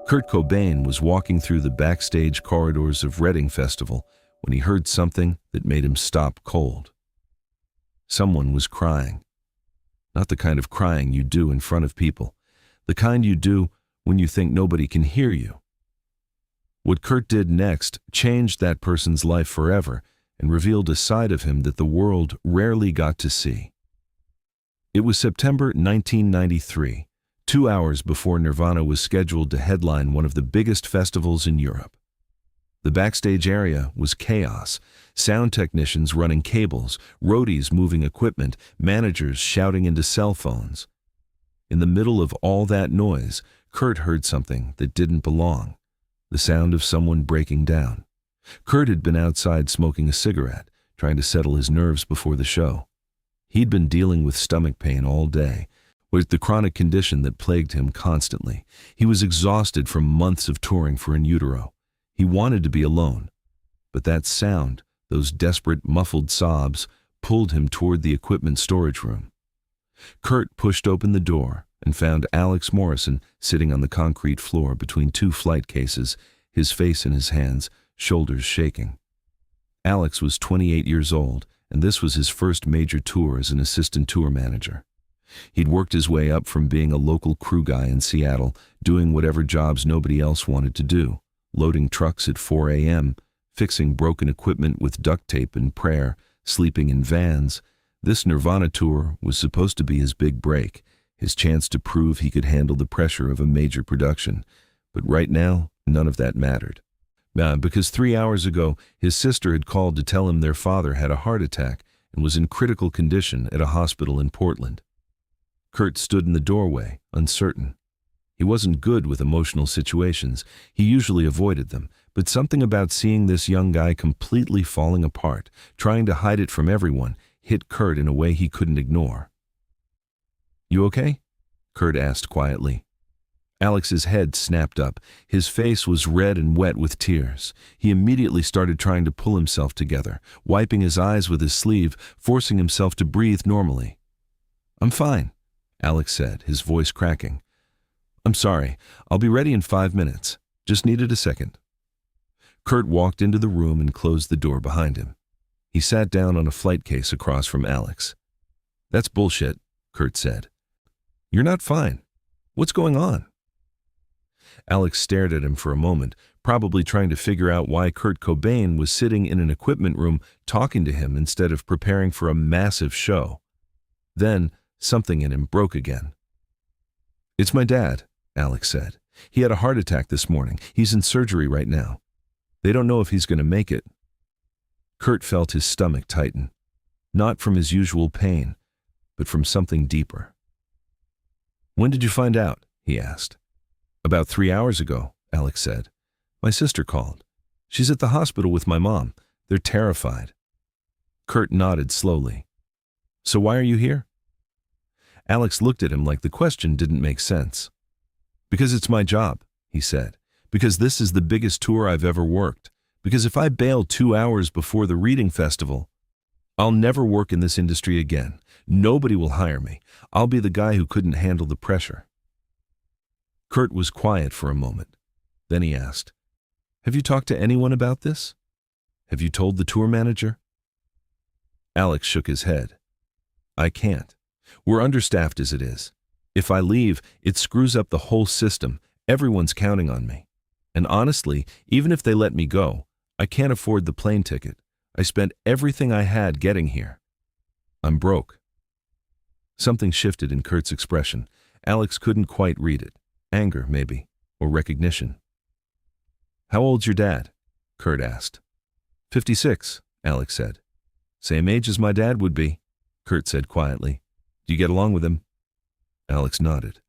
Kurt Cobain was walking through the backstage corridors of Reading Festival when he heard something that made him stop cold. Someone was crying. Not the kind of crying you do in front of people, the kind you do when you think nobody can hear you. What Kurt did next changed that person's life forever and revealed a side of him that the world rarely got to see. It was September 1993, 2 hours before Nirvana was scheduled to headline one of the biggest festivals in Europe. The backstage area was chaos, sound technicians running cables, roadies moving equipment, managers shouting into cell phones. In the middle of all that noise, Kurt heard something that didn't belong, the sound of someone breaking down. Kurt had been outside smoking a cigarette, trying to settle his nerves before the show. He'd been dealing with stomach pain all day, with the chronic condition that plagued him constantly. He was exhausted from months of touring for In Utero. He wanted to be alone, but that sound, those desperate muffled sobs, pulled him toward the equipment storage room. Kurt pushed open the door and found Alex Morrison sitting on the concrete floor between two flight cases, his face in his hands, shoulders shaking. Alex was 28 years old, and this was his first major tour as an assistant tour manager. He'd worked his way up from being a local crew guy in Seattle, doing whatever jobs nobody else wanted to do, loading trucks at 4 a.m., fixing broken equipment with duct tape and prayer, sleeping in vans. This Nirvana tour was supposed to be his big break, his chance to prove he could handle the pressure of a major production. But right now, none of that mattered. Because 3 hours ago, his sister had called to tell him their father had a heart attack and was in critical condition at a hospital in Portland. Kurt stood in the doorway, uncertain. He wasn't good with emotional situations. He usually avoided them, but something about seeing this young guy completely falling apart, trying to hide it from everyone, hit Kurt in a way he couldn't ignore. "You okay?" Kurt asked quietly. Alex's head snapped up. His face was red and wet with tears. He immediately started trying to pull himself together, wiping his eyes with his sleeve, forcing himself to breathe normally. "I'm fine," Alex said, his voice cracking. "I'm sorry. I'll be ready in 5 minutes. Just needed a second." Kurt walked into the room and closed the door behind him. He sat down on a flight case across from Alex. "That's bullshit," Kurt said. "You're not fine. What's going on?" Alex stared at him for a moment, probably trying to figure out why Kurt Cobain was sitting in an equipment room talking to him instead of preparing for a massive show. Then, something in him broke again. "It's my dad," Alex said. "He had a heart attack this morning. He's in surgery right now. They don't know if he's going to make it." Kurt felt his stomach tighten, not from his usual pain, but from something deeper. "When did you find out?" he asked. "About 3 hours ago," Alex said. "My sister called. She's at the hospital with my mom. They're terrified." Kurt nodded slowly. "So why are you here?" Alex looked at him like the question didn't make sense. "Because it's my job," he said. "Because this is the biggest tour I've ever worked. Because if I bail 2 hours before the Reading Festival, I'll never work in this industry again. Nobody will hire me. I'll be the guy who couldn't handle the pressure." Kurt was quiet for a moment. Then he asked, "Have you talked to anyone about this? Have you told the tour manager?" Alex shook his head. "I can't. We're understaffed as it is. If I leave, it screws up the whole system. Everyone's counting on me. And honestly, even if they let me go, I can't afford the plane ticket. I spent everything I had getting here. I'm broke." Something shifted in Kurt's expression. Alex couldn't quite read it. Anger, maybe, or recognition. "How old's your dad?" Kurt asked. 56, Alex said. "Same age as my dad would be," Kurt said quietly. "Do you get along with him?" Alex nodded.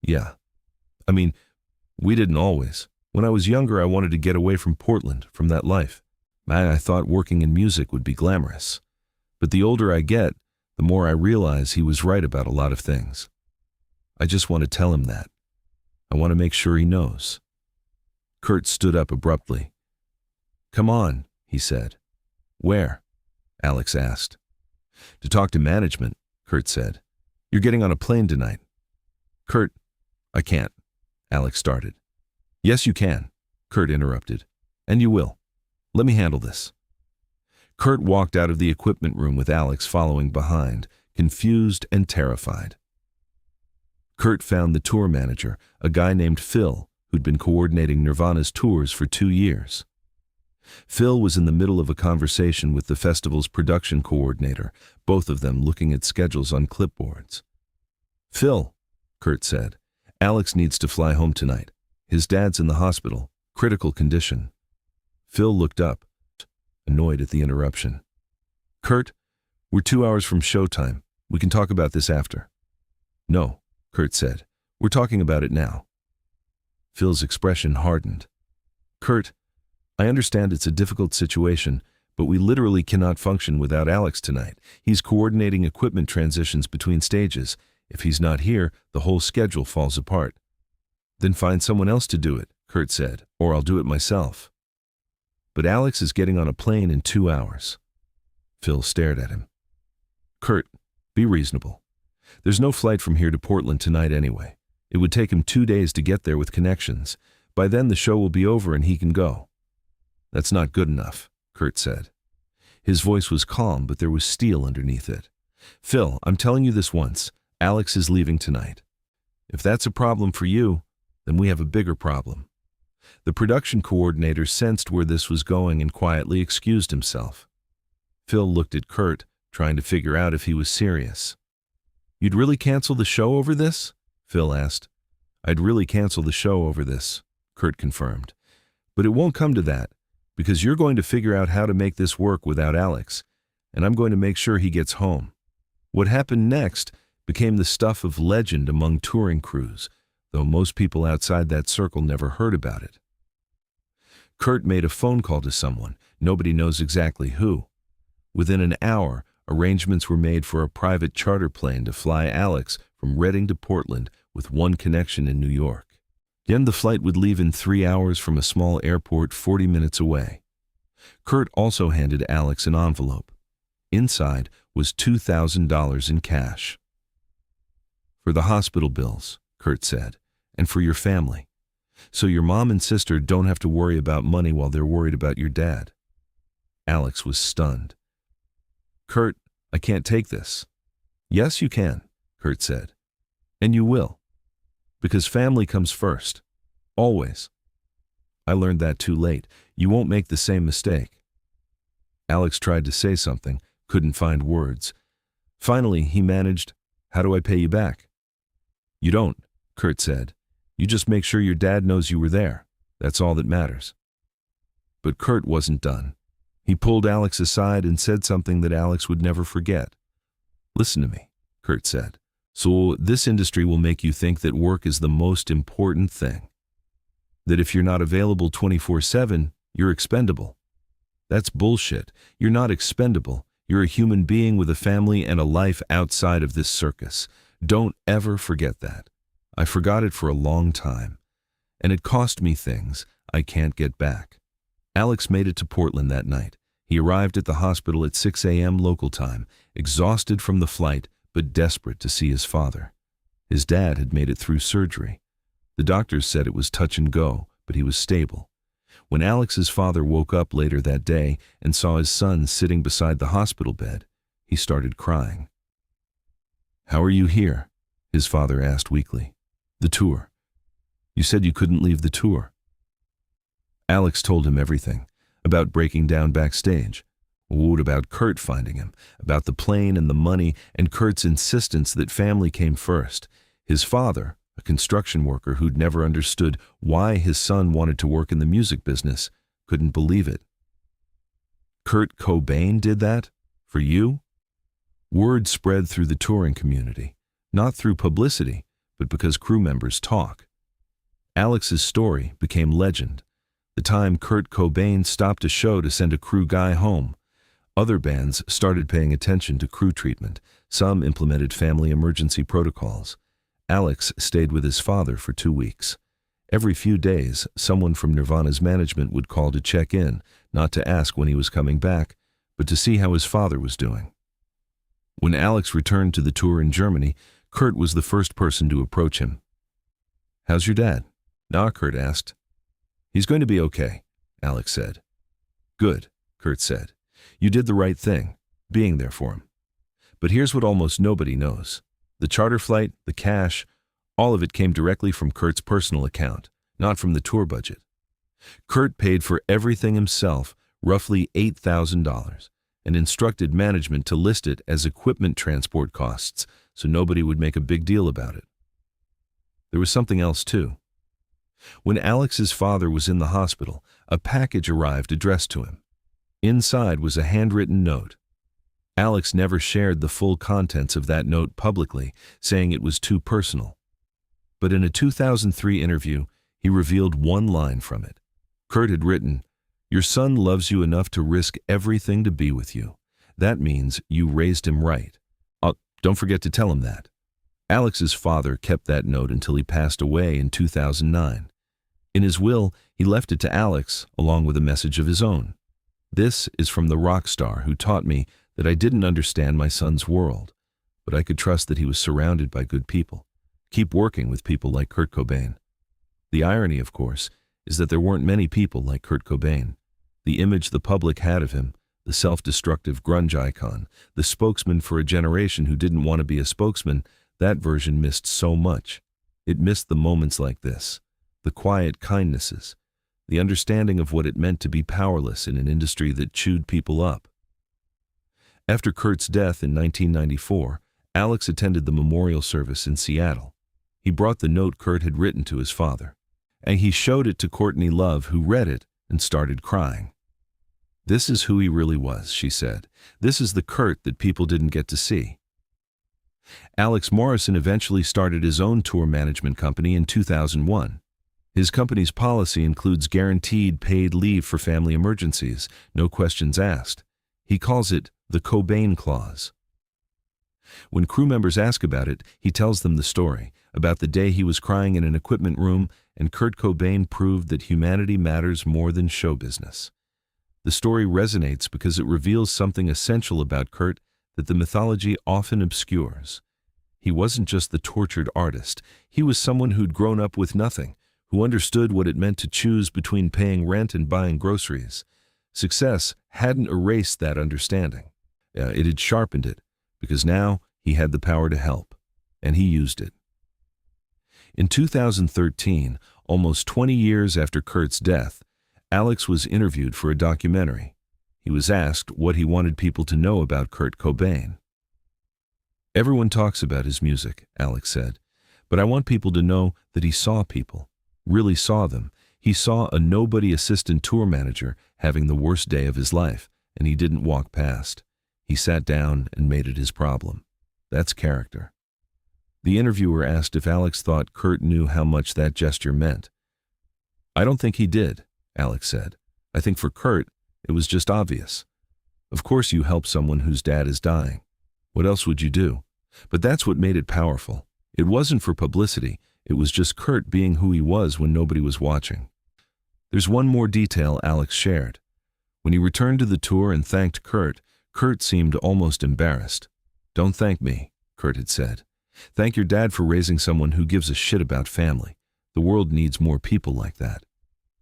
"Yeah. I mean, we didn't always. When I was younger, I wanted to get away from Portland, from that life. I thought working in music would be glamorous. But the older I get, the more I realize he was right about a lot of things. I just want to tell him that. I want to make sure he knows." Kurt stood up abruptly. "Come on," he said. "Where?" Alex asked. "To talk to management," Kurt said. "You're getting on a plane tonight." "Kurt, I can't," Alex started. Yes, you can, Kurt interrupted. And you will. Let me handle this. Kurt walked out of the equipment room with Alex following behind, confused and terrified. Kurt found the tour manager, a guy named Phil, who'd been coordinating Nirvana's tours for 2 years. Phil was in the middle of a conversation with the festival's production coordinator, both of them looking at schedules on clipboards. Phil, Kurt said, Alex needs to fly home tonight. His dad's in the hospital, critical condition. Phil looked up, annoyed at the interruption. Kurt, we're 2 hours from showtime. We can talk about this after. No, Kurt said. We're talking about it now. Phil's expression hardened. Kurt, I understand it's a difficult situation, but we literally cannot function without Alex tonight. He's coordinating equipment transitions between stages. If he's not here, the whole schedule falls apart. Then find someone else to do it, Kurt said, or I'll do it myself. But Alex is getting on a plane in 2 hours. Phil stared at him. Kurt, be reasonable. There's no flight from here to Portland tonight anyway. It would take him 2 days to get there with connections. By then the show will be over and he can go. That's not good enough, Kurt said. His voice was calm, but there was steel underneath it. Phil, I'm telling you this once. Alex is leaving tonight. If that's a problem for you, then we have a bigger problem. The production coordinator sensed where this was going and quietly excused himself. Phil looked at Kurt, trying to figure out if he was serious. You'd really cancel the show over this? Phil asked. I'd really cancel the show over this, Kurt confirmed. But it won't come to that, because you're going to figure out how to make this work without Alex, and I'm going to make sure he gets home. What happened next became the stuff of legend among touring crews, though most people outside that circle never heard about it. Kurt made a phone call to someone, nobody knows exactly who. Within an hour, arrangements were made for a private charter plane to fly Alex from Reading to Portland with one connection in New York. Then the flight would leave in 3 hours from a small airport 40 minutes away. Kurt also handed Alex an envelope. Inside was $2,000 in cash. For the hospital bills, Kurt said, and for your family. So your mom and sister don't have to worry about money while they're worried about your dad. Alex was stunned. Kurt, I can't take this. Yes, you can, Kurt said. And you will. Because family comes first. Always. I learned that too late. You won't make the same mistake. Alex tried to say something, couldn't find words. Finally, he managed, How do I pay you back? You don't, Kurt said. You just make sure your dad knows you were there. That's all that matters. But Kurt wasn't done. He pulled Alex aside and said something that Alex would never forget. Listen to me, Kurt said. So this industry will make you think that work is the most important thing. That if you're not available 24/7, you're expendable. That's bullshit. You're not expendable. You're a human being with a family and a life outside of this circus. Don't ever forget that. I forgot it for a long time. And it cost me things I can't get back. Alex made it to Portland that night. He arrived at the hospital at 6 a.m. local time, exhausted from the flight, but desperate to see his father. His dad had made it through surgery. The doctors said it was touch and go, but he was stable. When Alex's father woke up later that day and saw his son sitting beside the hospital bed, he started crying. How are you here? His father asked weakly. The tour. You said you couldn't leave the tour. Alex told him everything, about breaking down backstage. What about Kurt finding him, about the plane and the money, and Kurt's insistence that family came first. His father, a construction worker who'd never understood why his son wanted to work in the music business, couldn't believe it. Kurt Cobain did that? For you? Word spread through the touring community, not through publicity, but because crew members talk. Alex's story became legend. The time Kurt Cobain stopped a show to send a crew guy home. Other bands started paying attention to crew treatment. Some implemented family emergency protocols. Alex stayed with his father for 2 weeks. Every few days, someone from Nirvana's management would call to check in, not to ask when he was coming back, but to see how his father was doing. When Alex returned to the tour in Germany, Kurt was the first person to approach him. How's your dad? Nah, Kurt asked. "He's going to be okay," Alex said. "Good," Kurt said. "You did the right thing, being there for him." But here's what almost nobody knows. The charter flight, the cash, all of it came directly from Kurt's personal account, not from the tour budget. Kurt paid for everything himself, roughly $8,000, and instructed management to list it as equipment transport costs so nobody would make a big deal about it. There was something else too. When Alex's father was in the hospital, a package arrived addressed to him. Inside was a handwritten note. Alex never shared the full contents of that note publicly, saying it was too personal. But in a 2003 interview, he revealed one line from it. Kurt had written, "Your son loves you enough to risk everything to be with you. That means you raised him right. Don't forget to tell him that." Alex's father kept that note until he passed away in 2009. In his will, he left it to Alex, along with a message of his own. "This is from the rock star who taught me that I didn't understand my son's world, but I could trust that he was surrounded by good people. Keep working with people like Kurt Cobain." The irony, of course, is that there weren't many people like Kurt Cobain. The image the public had of him, the self-destructive grunge icon, the spokesman for a generation who didn't want to be a spokesman, that version missed so much. It missed the moments like this, the quiet kindnesses, the understanding of what it meant to be powerless in an industry that chewed people up. After Kurt's death in 1994, Alex attended the memorial service in Seattle. He brought the note Kurt had written to his father, and he showed it to Courtney Love, who read it and started crying. "This is who he really was," she said. "This is the Kurt that people didn't get to see." Alex Morrison eventually started his own tour management company in 2001. His company's policy includes guaranteed paid leave for family emergencies, no questions asked. He calls it the Cobain Clause. When crew members ask about it, he tells them the story, about the day he was crying in an equipment room and Kurt Cobain proved that humanity matters more than show business. The story resonates because it reveals something essential about Kurt that the mythology often obscures. He wasn't just the tortured artist. He was someone who'd grown up with nothing, who understood what it meant to choose between paying rent and buying groceries. Success hadn't erased that understanding. It had sharpened it, because now he had the power to help, and he used it. In 2013, almost 20 years after Kurt's death, Alex was interviewed for a documentary. He was asked what he wanted people to know about Kurt Cobain. "Everyone talks about his music," Alex said, "but I want people to know that he saw people, really saw them. He saw a nobody assistant tour manager having the worst day of his life, and he didn't walk past. He sat down and made it his problem. That's character." The interviewer asked if Alex thought Kurt knew how much that gesture meant. "I don't think he did," Alex said. "I think for Kurt, it was just obvious. Of course you help someone whose dad is dying. What else would you do? But that's what made it powerful. It wasn't for publicity. It was just Kurt being who he was when nobody was watching." There's one more detail Alex shared. When he returned to the tour and thanked Kurt, Kurt seemed almost embarrassed. "Don't thank me," Kurt had said. "Thank your dad for raising someone who gives a shit about family. The world needs more people like that."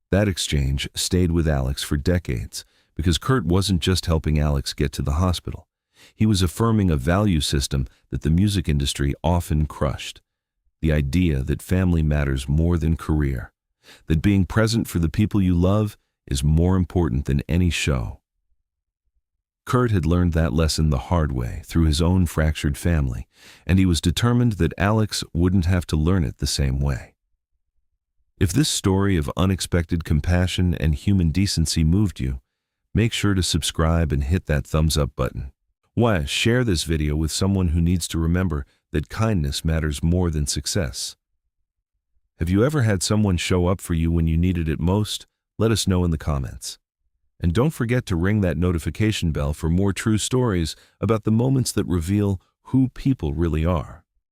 That exchange stayed with Alex for decades, because Kurt wasn't just helping Alex get to the hospital. He was affirming a value system that the music industry often crushed. The idea that family matters more than career, that being present for the people you love is more important than any show. Kurt had learned that lesson the hard way through his own fractured family, and he was determined that Alex wouldn't have to learn it the same way. If this story of unexpected compassion and human decency moved you, make sure to subscribe and hit that thumbs up button. Why, share this video with someone who needs to remember that kindness matters more than success. Have you ever had someone show up for you when you needed it most? Let us know in the comments. And don't forget to ring that notification bell for more true stories about the moments that reveal who people really are.